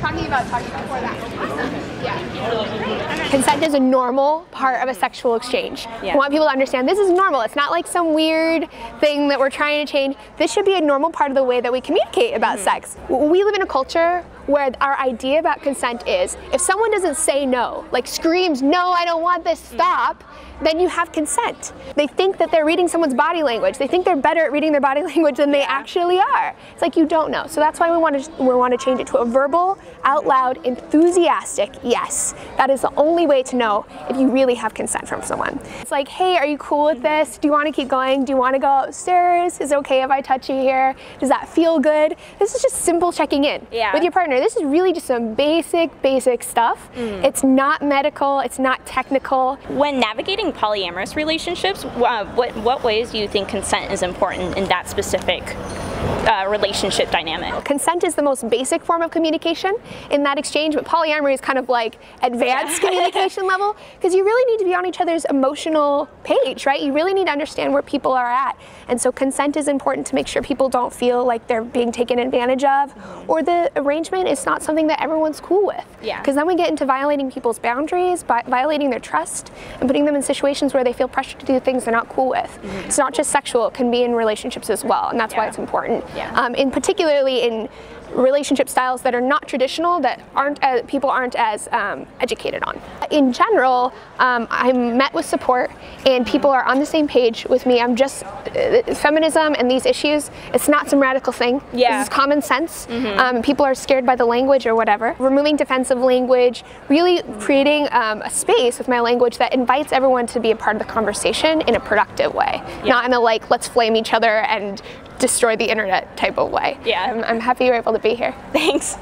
talking about before that. Awesome. Yeah. Consent is a normal part of a sexual exchange. Yeah. I want people to understand this is normal. It's not like some weird thing that we're trying to change. This should be a normal part of the way that we communicate about sex. We live in a culture where our idea about consent is if someone doesn't say no, like screams, no, I don't want this, stop, then you have consent. They think that they're reading someone's body language. They think they're better at reading their body language than they actually are. It's like you don't know. So that's why we want to change it to a verbal, out loud, enthusiastic yes. That is the only way to know if you really have consent from someone. It's like, hey, are you cool with this? Do you want to keep going? Do you want to go upstairs? Is it okay if I touch you here? Does that feel good? This is just simple checking in with your partner. This is really just some basic stuff. It's not medical, it's not technical. When navigating polyamorous relationships, what ways do you think consent is important in that specific relationship dynamic? Consent is the most basic form of communication in that exchange, but polyamory is kind of like advanced communication level, because you really need to be on each other's emotional page, right? You really need to understand where people are at. And so consent is important to make sure people don't feel like they're being taken advantage of, or the arrangement is not something that everyone's cool with. Because then we get into violating people's boundaries, violating their trust, and putting them in situations where they feel pressured to do things they're not cool with. It's not just sexual, it can be in relationships as well, and that's why it's important. In particularly in relationship styles that are not traditional, that people aren't as educated on. In general, I'm met with support and people are on the same page with me. I'm just, feminism and these issues, it's not some radical thing. This is common sense. People are scared by the language or whatever. Removing defensive language, really creating a space with my language that invites everyone to be a part of the conversation in a productive way. Not in a like, let's flame each other and destroy the internet type of way. I'm happy you're able to be here. Thanks.